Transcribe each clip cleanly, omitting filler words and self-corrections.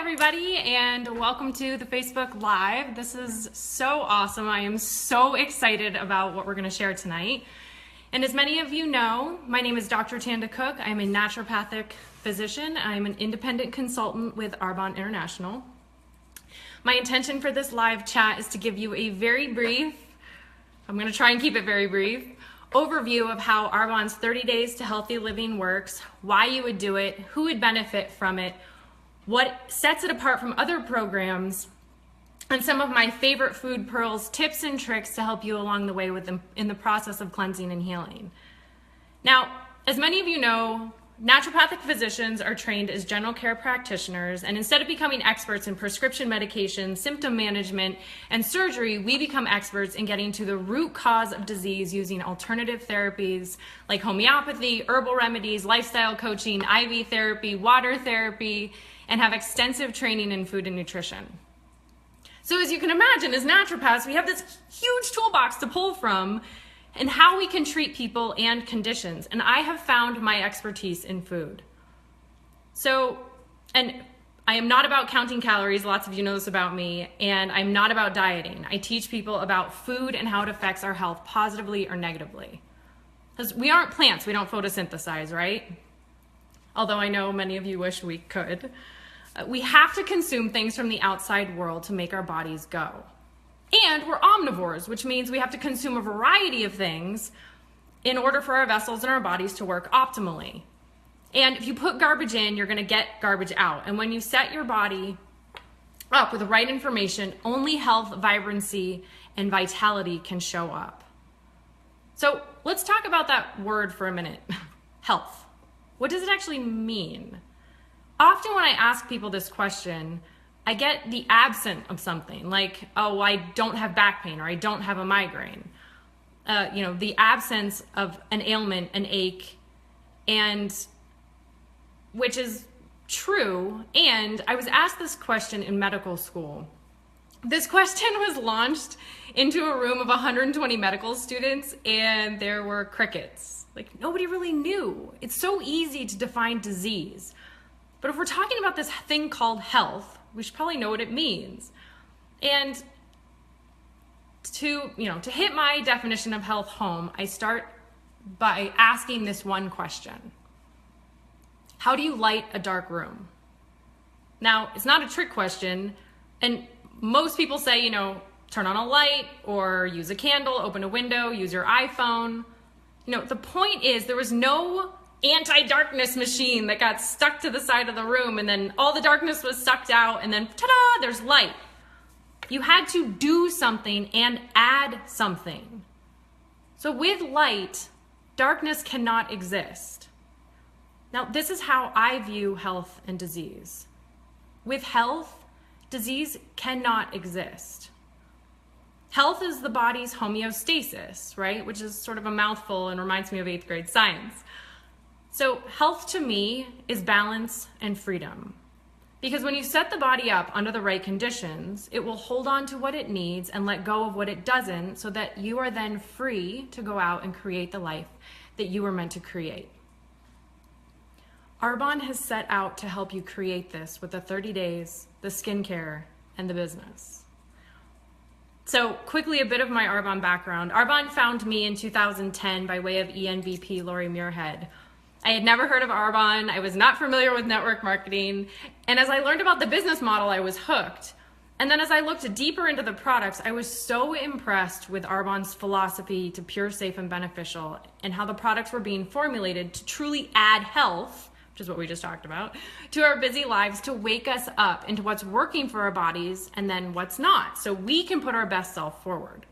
everybody, and welcome to the Facebook Live. This is so awesome. I am so excited about what we're going to share tonight. And as many of you know, my name is Dr. Tanda Cook. I'm a naturopathic physician. I'm an independent consultant with Arbonne International. My intention for this live chat is to give you a very brief, I'm going to try and keep it very brief, overview of how Arbonne's 30 Days to Healthy Living works, why you would do it, who would benefit from it, what sets it apart from other programs, and some of my favorite food pearls, tips and tricks to help you along the way with them in the process of cleansing and healing. Now, as many of you know, naturopathic physicians are trained as general care practitioners, and instead of becoming experts in prescription medication, symptom management, and surgery, we become experts in getting to the root cause of disease using alternative therapies like homeopathy, herbal remedies, lifestyle coaching, IV therapy, water therapy, and have extensive training in food and nutrition. So as you can imagine, as naturopaths, we have this huge toolbox to pull from and how we can treat people and conditions. And I have found my expertise in food. So, and I am not about counting calories, lots of you know this about me, and I'm not about dieting. I teach people about food and how it affects our health positively or negatively. Because we aren't plants, we don't photosynthesize, right? Although I know many of you wish we could. We have to consume things from the outside world to make our bodies go. And we're omnivores, which means we have to consume a variety of things in order for our vessels and our bodies to work optimally. And if you put garbage in, you're going to get garbage out. And when you set your body up with the right information, only health, vibrancy, and vitality can show up. So let's talk about that word for a minute. Health. What does it actually mean? Often when I ask people this question, I get the absent of something, like, oh, I don't have back pain, or I don't have a migraine. The absence of an ailment, an ache, and which is true. And I was asked this question in medical school. This question was launched into a room of 120 medical students, and there were crickets. Like, nobody really knew. It's so easy to define disease. But if we're talking about this thing called health, we should probably know what it means. And to hit my definition of health home, I start by asking this one question. How do you light a dark room? Now, it's not a trick question, and most people say, turn on a light or use a candle, open a window, use your iPhone. The point is there was no anti-darkness machine that got stuck to the side of the room and then all the darkness was sucked out and then ta-da, there's light. You had to do something and add something. So with light, darkness cannot exist. Now, this is how I view health and disease. With health, disease cannot exist. Health is the body's homeostasis, right? Which is sort of a mouthful and reminds me of 8th grade science. So health to me is balance and freedom. Because when you set the body up under the right conditions, it will hold on to what it needs and let go of what it doesn't, so that you are then free to go out and create the life that you were meant to create. Arbonne has set out to help you create this with the 30 days, the skincare, and the business. So quickly, a bit of my Arbonne background. Arbonne found me in 2010 by way of ENVP Lori Muirhead. I had never heard of Arbonne. I was not familiar with network marketing. And as I learned about the business model, I was hooked. And then as I looked deeper into the products, I was so impressed with Arbonne's philosophy to pure, safe, and beneficial, and how the products were being formulated to truly add health, which is what we just talked about, to our busy lives, to wake us up into what's working for our bodies and then what's not, so we can put our best self forward.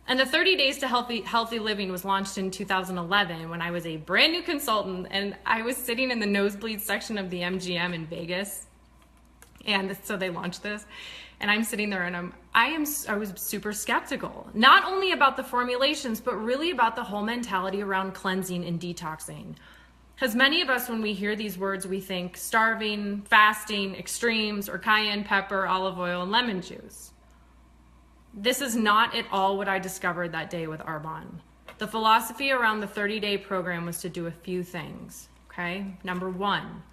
And the 30 Days to Healthy Living was launched in 2011 when I was a brand new consultant, and I was sitting in the nosebleed section of the MGM in Vegas. And so they launched this, and I'm sitting there and I was super skeptical, not only about the formulations, but really about the whole mentality around cleansing and detoxing. Because many of us, when we hear these words, we think starving, fasting, extremes, or cayenne pepper, olive oil, and lemon juice. This is not at all what I discovered that day with Arbonne. The philosophy around the 30-day program was to do a few things, okay? Number one,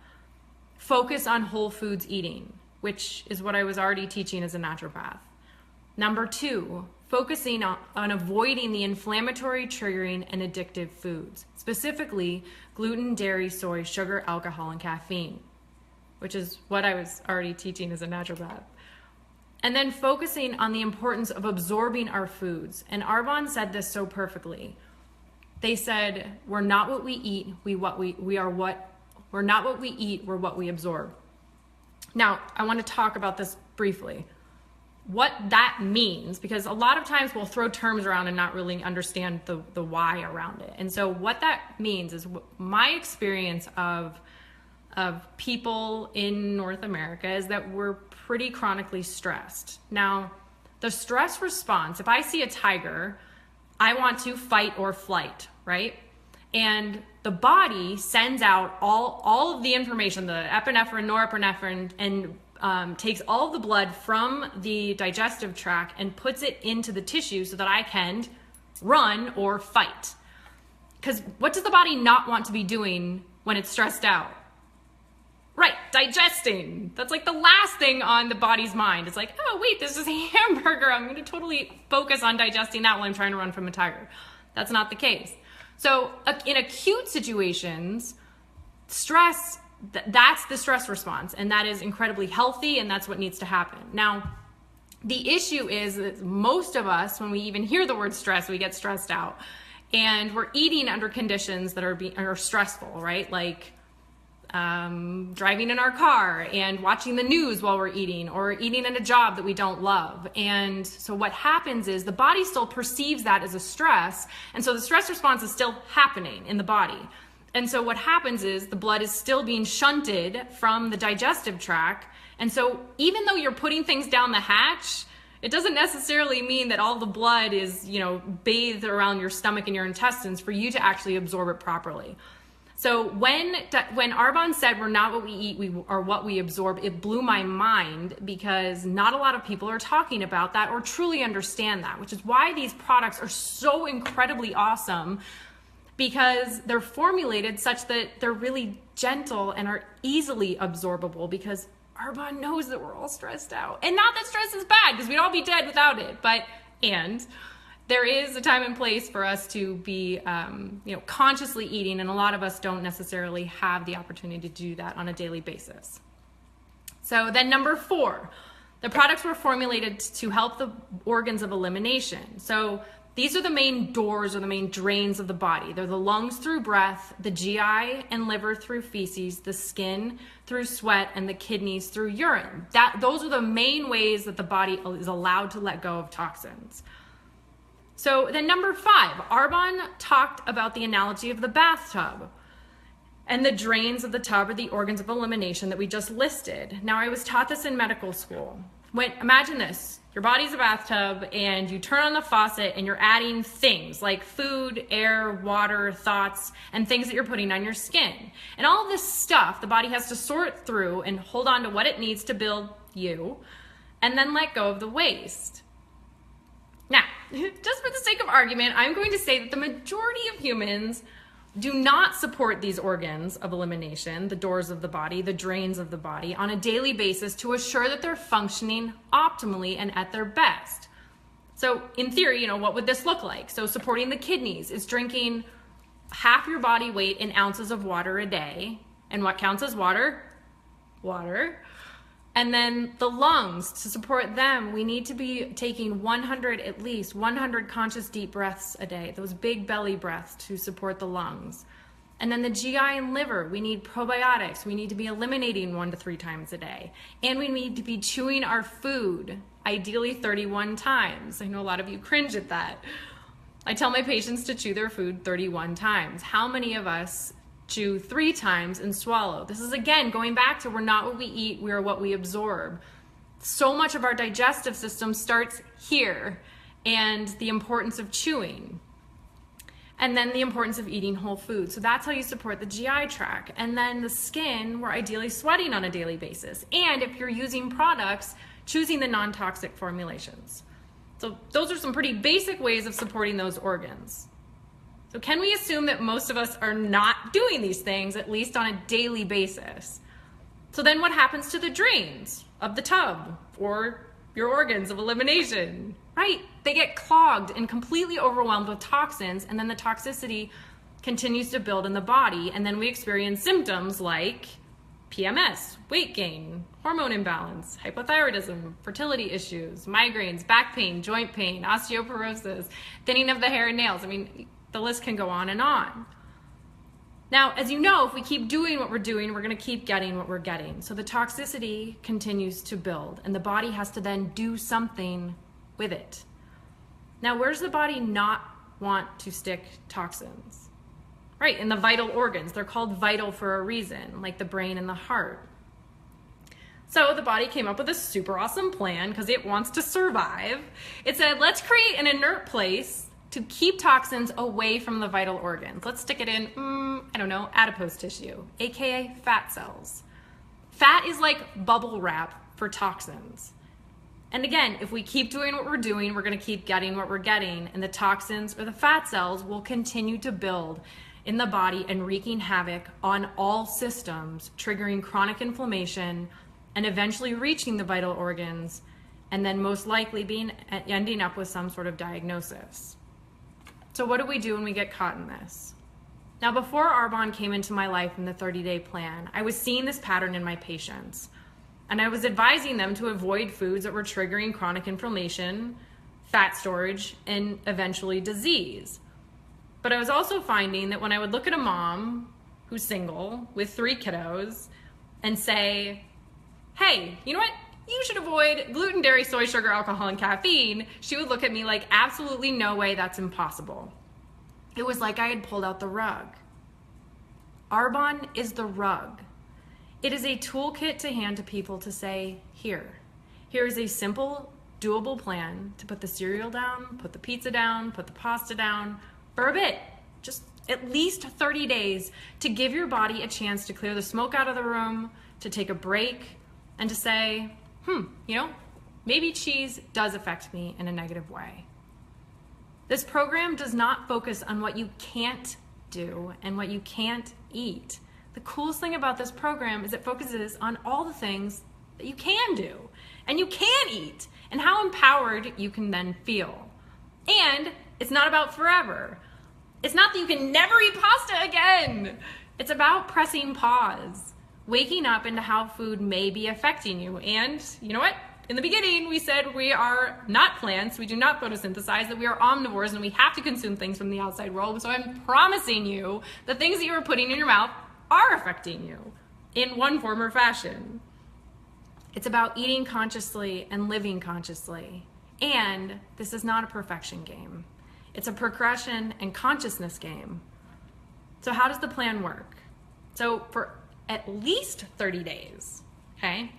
focus on whole foods eating, which is what I was already teaching as a naturopath. Number 2, focusing on avoiding the inflammatory, triggering, and addictive foods, specifically gluten, dairy, soy, sugar, alcohol, and caffeine, which is what I was already teaching as a naturopath. And then focusing on the importance of absorbing our foods. And Arbonne said this so perfectly. They said, we're not what we eat, we're not what we eat, we're what we absorb. Now, I want to talk about this briefly. What that means, because a lot of times we'll throw terms around and not really understand the why around it. And so what that means is my experience of people in North America is that we're pretty chronically stressed. Now, the stress response, if I see a tiger, I want to fight or flight, right? And the body sends out all of the information, the epinephrine, norepinephrine, and takes all of the blood from the digestive tract and puts it into the tissue so that I can run or fight. Because what does the body not want to be doing when it's stressed out? Right, digesting. That's like the last thing on the body's mind. It's like, oh wait, this is a hamburger. I'm going to totally focus on digesting that while I'm trying to run from a tiger. That's not the case. So in acute situations, stress, that's the stress response, and that is incredibly healthy, and that's what needs to happen. Now, the issue is that most of us, when we even hear the word stress, we get stressed out, and we're eating under conditions that are stressful, right? Like driving in our car and watching the news while we're eating, or eating in a job that we don't love. And so what happens is the body still perceives that as a stress, and so the stress response is still happening in the body. And so what happens is the blood is still being shunted from the digestive tract. And so even though you're putting things down the hatch, it doesn't necessarily mean that all the blood is, bathed around your stomach and your intestines for you to actually absorb it properly. So when Arbonne said we're not what we eat, we are what we absorb, it blew my mind, because not a lot of people are talking about that or truly understand that, which is why these products are so incredibly awesome, because they're formulated such that they're really gentle and are easily absorbable, because Arbonne knows that we're all stressed out. And not that stress is bad, because we'd all be dead without it, and there is a time and place for us to be consciously eating, and a lot of us don't necessarily have the opportunity to do that on a daily basis. So then number 4, the products were formulated to help the organs of elimination. So these are the main doors or the main drains of the body. They're the lungs through breath, the GI and liver through feces, the skin through sweat, and the kidneys through urine. Those are the main ways that the body is allowed to let go of toxins. So then number 5, Arbonne talked about the analogy of the bathtub, and the drains of the tub are the organs of elimination that we just listed. Now, I was taught this in medical school. Imagine this. Your body's a bathtub, and you turn on the faucet, and you're adding things like food, air, water, thoughts, and things that you're putting on your skin. And all of this stuff, the body has to sort through and hold on to what it needs to build you, and then let go of the waste. Now, just for the sake of argument, I'm going to say that the majority of humans do not support these organs of elimination, the doors of the body, the drains of the body, on a daily basis to assure that they're functioning optimally and at their best. So in theory, what would this look like? So supporting the kidneys is drinking half your body weight in ounces of water a day. And what counts as water? Water. And then the lungs, to support them, we need to be taking at least 100 conscious deep breaths a day, those big belly breaths to support the lungs. And then the GI and liver, we need probiotics. We need to be eliminating 1 to 3 times a day. And we need to be chewing our food, ideally 31 times. I know a lot of you cringe at that. I tell my patients to chew their food 31 times. How many of us chew 3 times and swallow? This is, again, going back to we're not what we eat, we are what we absorb. So much of our digestive system starts here, and the importance of chewing. And then the importance of eating whole food. So that's how you support the GI tract. And then the skin, we're ideally sweating on a daily basis. And if you're using products, choosing the non-toxic formulations. So those are some pretty basic ways of supporting those organs. So can we assume that most of us are not doing these things, at least on a daily basis? So then what happens to the drains of the tub or your organs of elimination, right? They get clogged and completely overwhelmed with toxins, and then the toxicity continues to build in the body, and then we experience symptoms like PMS, weight gain, hormone imbalance, hypothyroidism, fertility issues, migraines, back pain, joint pain, osteoporosis, thinning of the hair and nails. I mean, the list can go on and on. Now, as you know, if we keep doing what we're doing, we're going to keep getting what we're getting. So the toxicity continues to build, and the body has to then do something with it. Now, where does the body not want to stick toxins? Right, in the vital organs. They're called vital for a reason, like the brain and the heart. So the body came up with a super awesome plan because it wants to survive. It said, let's create an inert place to keep toxins away from the vital organs. Let's stick it in, I don't know, adipose tissue, AKA fat cells. Fat is like bubble wrap for toxins. And again, if we keep doing what we're doing, we're gonna keep getting what we're getting, and the toxins or the fat cells will continue to build in the body and wreaking havoc on all systems, triggering chronic inflammation and eventually reaching the vital organs, and then most likely ending up with some sort of diagnosis. So what do we do when we get caught in this? Now, before Arbonne came into my life in the 30-day plan, I was seeing this pattern in my patients, and I was advising them to avoid foods that were triggering chronic inflammation, fat storage, and eventually disease. But I was also finding that when I would look at a mom who's single with 3 kiddos and say, hey, you know what? You should avoid gluten, dairy, soy, sugar, alcohol, and caffeine, she would look at me like, absolutely no way, that's impossible. It was like I had pulled out the rug. Arbonne is the rug. It is a toolkit to hand to people to say, here is a simple, doable plan to put the cereal down, put the pizza down, put the pasta down, for a bit, just at least 30 days, to give your body a chance to clear the smoke out of the room, to take a break, and to say, you know, maybe cheese does affect me in a negative way. This program does not focus on what you can't do and what you can't eat. The coolest thing about this program is it focuses on all the things that you can do and you can eat and how empowered you can then feel. And it's not about forever. It's not that you can never eat pasta again. It's about pressing pause, waking up into how food may be affecting you. And you know what? In the beginning, we said we are not plants, we do not photosynthesize, that we are omnivores and we have to consume things from the outside world. So I'm promising you the things that you are putting in your mouth are affecting you in one form or fashion. It's about eating consciously and living consciously. And this is not a perfection game. It's a progression and consciousness game. So how does the plan work? So for at least 30 days, okay,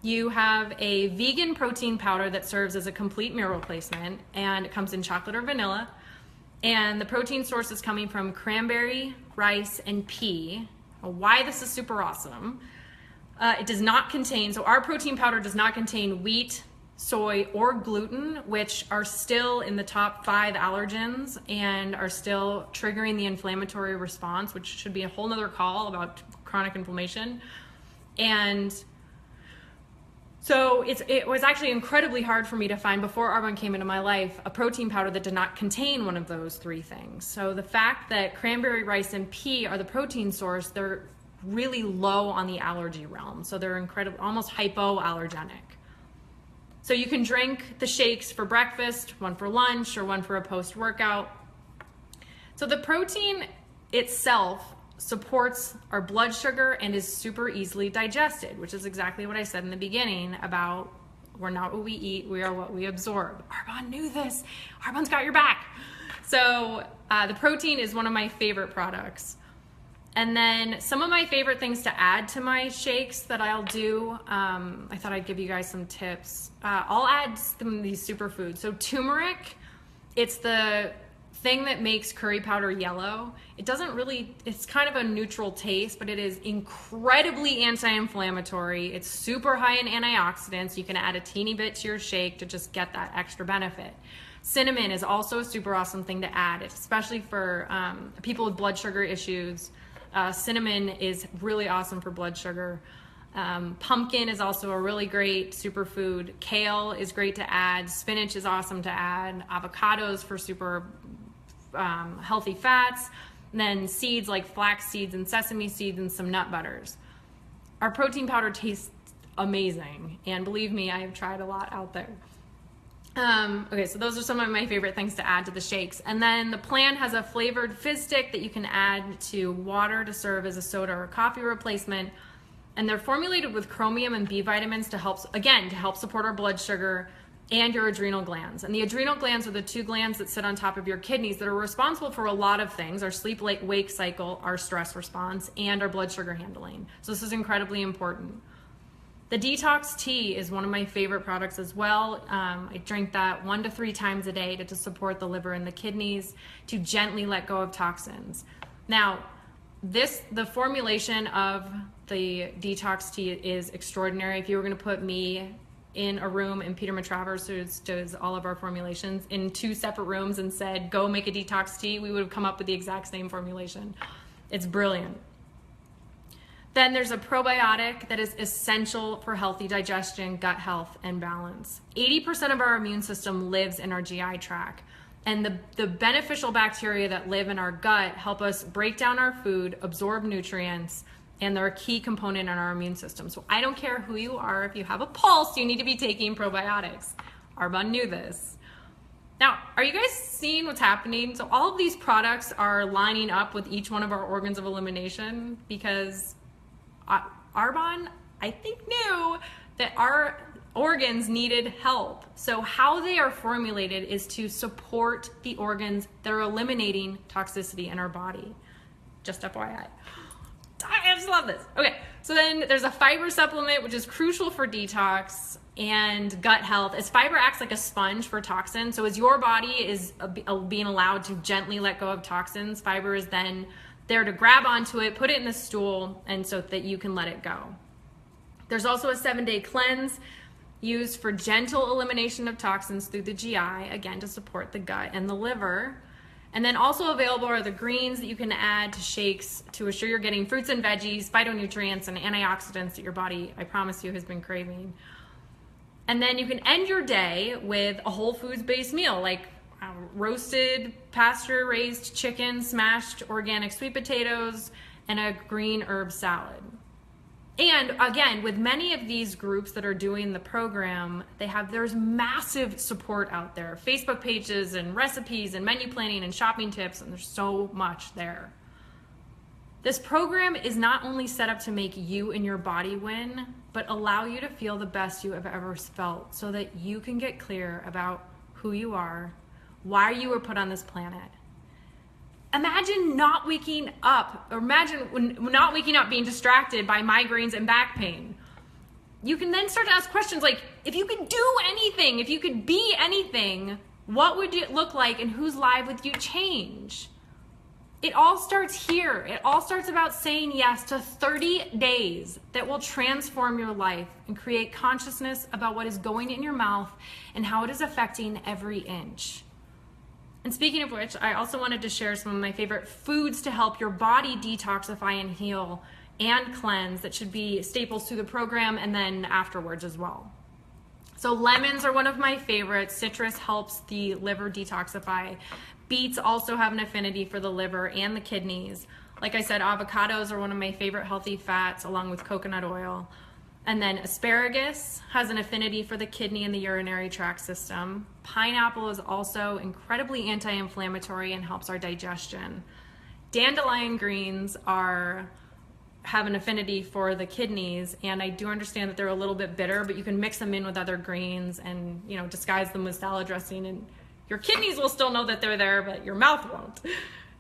you have a vegan protein powder that serves as a complete meal replacement, and it comes in chocolate or vanilla. And the protein source is coming from cranberry, rice, and pea. Why this is super awesome. It does not contain, so our protein powder does not contain wheat, soy, or gluten, which are still in the top 5 allergens and are still triggering the inflammatory response, which should be a whole nother call about chronic inflammation. And so it was actually incredibly hard for me to find, before Arbonne came into my life, a protein powder that did not contain one of those 3 things. So the fact that cranberry, rice, and pea are the protein source, they're really low on the allergy realm. So they're incredible, almost hypoallergenic. So you can drink the shakes for breakfast, one for lunch, or one for a post-workout. So the protein itself supports our blood sugar and is super easily digested, which is exactly what I said in the beginning about we're not what we eat, we are what we absorb. Arbonne knew this. Arbonne's got your back. So the protein is one of my favorite products. And then some of my favorite things to add to my shakes that I'll do, I thought I'd give you guys some tips. I'll add some of these superfoods. So turmeric, it's the thing that makes curry powder yellow. It doesn't really, it's kind of a neutral taste, but it is incredibly anti-inflammatory. It's super high in antioxidants. You can add a teeny bit to your shake to just get that extra benefit. Cinnamon is also a super awesome thing to add, especially for people with blood sugar issues. Cinnamon is really awesome for blood sugar. Pumpkin is also a really great superfood. Kale is great to add. Spinach is awesome to add. Avocados for super healthy fats. And then seeds like flax seeds and sesame seeds and some nut butters. Our protein powder tastes amazing. And believe me, I have tried a lot out there. Okay, so those are some of my favorite things to add to the shakes. And then the plan has a flavored fizz stick that you can add to water to serve as a soda or coffee replacement. And they're formulated with chromium and B vitamins to help support our blood sugar and your adrenal glands. And the adrenal glands are the two glands that sit on top of your kidneys that are responsible for a lot of things: our sleep-wake cycle, our stress response, and our blood sugar handling. So this is incredibly important. The detox tea is one of my favorite products as well. I drink that 1 to 3 times a day to support the liver and the kidneys, to gently let go of toxins. Now, the formulation of the detox tea is extraordinary. If you were going to put me in a room and Peter Matravers, who does all of our formulations, in 2 separate rooms and said, go make a detox tea, we would have come up with the exact same formulation. It's brilliant. Then there's a probiotic that is essential for healthy digestion, gut health, and balance. 80% of our immune system lives in our GI tract. And the beneficial bacteria that live in our gut help us break down our food, absorb nutrients, and they're a key component in our immune system. So I don't care who you are, if you have a pulse, you need to be taking probiotics. Arbonne knew this. Now, are you guys seeing what's happening? So all of these products are lining up with each one of our organs of elimination, because Arbonne, I think, knew that our organs needed help. So how they are formulated is to support the organs that are eliminating toxicity in our body. Just FYI. I just love this. Okay, so then there's a fiber supplement, which is crucial for detox and gut health, as fiber acts like a sponge for toxins. So as your body is being allowed to gently let go of toxins, fiber is then there to grab onto it, put it in the stool, and so that you can let it go. There's also a 7-day cleanse used for gentle elimination of toxins through the GI, again, to support the gut and the liver. And then also available are the greens that you can add to shakes to assure you're getting fruits and veggies, phytonutrients, and antioxidants that your body, I promise you, has been craving. And then you can end your day with a whole foods-based meal, like roasted pasture-raised chicken, smashed organic sweet potatoes, and a green herb salad. And again, with many of these groups that are doing the program, there's massive support out there. Facebook pages and recipes and menu planning and shopping tips, and there's so much there. This program is not only set up to make you and your body win, but allow you to feel the best you have ever felt, so that you can get clear about who you are, why you were put on this planet. Imagine not waking up, or imagine not waking up being distracted by migraines and back pain. You can then start to ask questions like, if you could do anything, if you could be anything, what would it look like and whose life would you change? It all starts here. It all starts about saying yes to 30 days that will transform your life and create consciousness about what is going in your mouth and how it is affecting every inch. And speaking of which, I also wanted to share some of my favorite foods to help your body detoxify and heal and cleanse that should be staples to the program and then afterwards as well. So lemons are one of my favorites. Citrus helps the liver detoxify. Beets also have an affinity for the liver and the kidneys. Like I said, avocados are one of my favorite healthy fats, along with coconut oil. And then asparagus has an affinity for the kidney and the urinary tract system. Pineapple is also incredibly anti-inflammatory and helps our digestion. Dandelion greens have an affinity for the kidneys, and I do understand that they're a little bit bitter, but you can mix them in with other greens and, disguise them with salad dressing, and your kidneys will still know that they're there, but your mouth won't.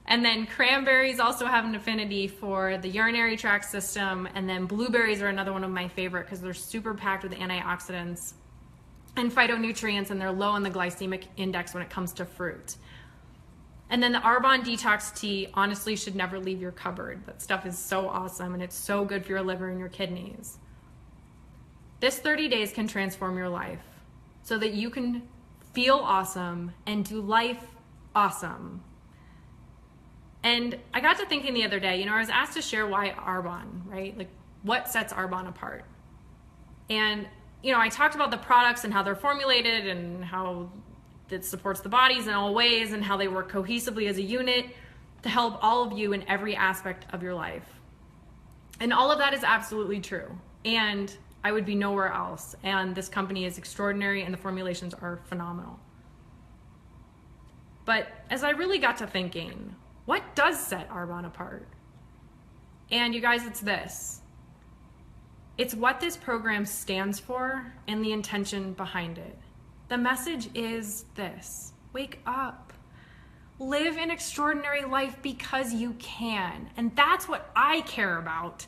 And then cranberries also have an affinity for the urinary tract system. And then blueberries are another one of my favorite because they're super packed with antioxidants and phytonutrients, and they're low on the glycemic index when it comes to fruit. And then the Arbonne Detox Tea honestly should never leave your cupboard. That stuff is so awesome, and it's so good for your liver and your kidneys. This 30 days can transform your life so that you can feel awesome and do life awesome. And I got to thinking the other day, I was asked to share why Arbonne, right? Like, what sets Arbonne apart. And, you know, I talked about the products and how they're formulated and how it supports the bodies in all ways and how they work cohesively as a unit to help all of you in every aspect of your life. And all of that is absolutely true. And I would be nowhere else. And this company is extraordinary and the formulations are phenomenal. But as I really got to thinking, what does set Arbonne apart? And you guys, it's this. It's what this program stands for and the intention behind it. The message is this: wake up. Live an extraordinary life because you can. And that's what I care about.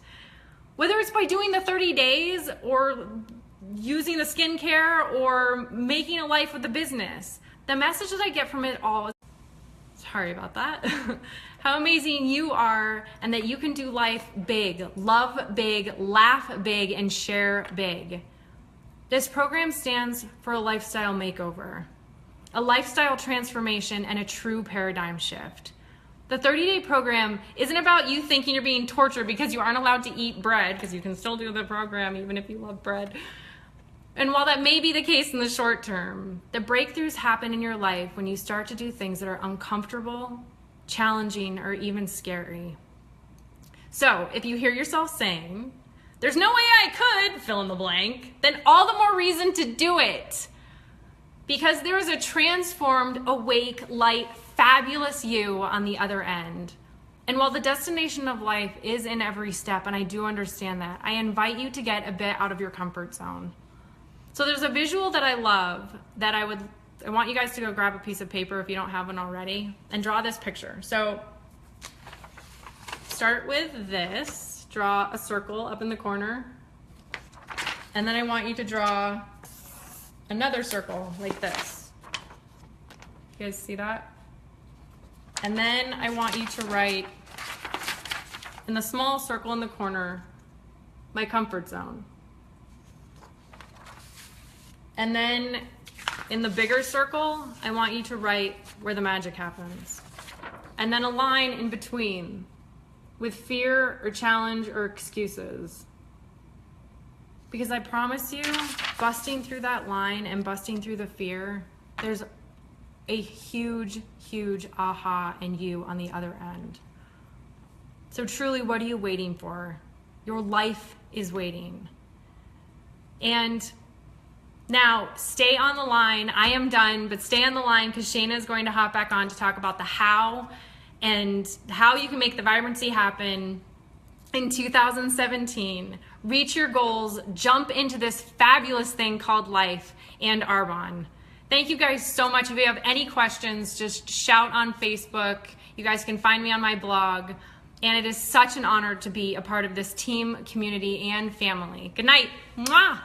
Whether it's by doing the 30 days or using the skincare or making a life with the business, the message that I get from it all is, sorry about that, how amazing you are and that you can do life big, love big, laugh big, and share big. This program stands for a lifestyle makeover, a lifestyle transformation, and a true paradigm shift. The 30-day program isn't about you thinking you're being tortured because you aren't allowed to eat bread, because you can still do the program even if you love bread. And while that may be the case in the short term, the breakthroughs happen in your life when you start to do things that are uncomfortable, challenging, or even scary. So if you hear yourself saying, "There's no way I could," fill in the blank, then all the more reason to do it. Because there is a transformed, awake, light, fabulous you on the other end. And while the destination of life is in every step, and I do understand that, I invite you to get a bit out of your comfort zone. So there's a visual that I love that I want you guys to go grab a piece of paper if you don't have one already and draw this picture. So start with this, draw a circle up in the corner, and then I want you to draw another circle like this. You guys see that? And then I want you to write in the small circle in the corner, my comfort zone. And then in the bigger circle, I want you to write where the magic happens. And then a line in between with fear or challenge or excuses. Because I promise you, busting through that line and busting through the fear, there's a huge, huge aha in you on the other end. So truly, what are you waiting for? Your life is waiting. And now, stay on the line. I am done, but stay on the line because Shayna is going to hop back on to talk about the how and how you can make the vibrancy happen in 2017. Reach your goals, jump into this fabulous thing called life and Arbonne. Thank you guys so much. If you have any questions, just shout on Facebook. You guys can find me on my blog. And it is such an honor to be a part of this team, community, and family. Good night. Mwah!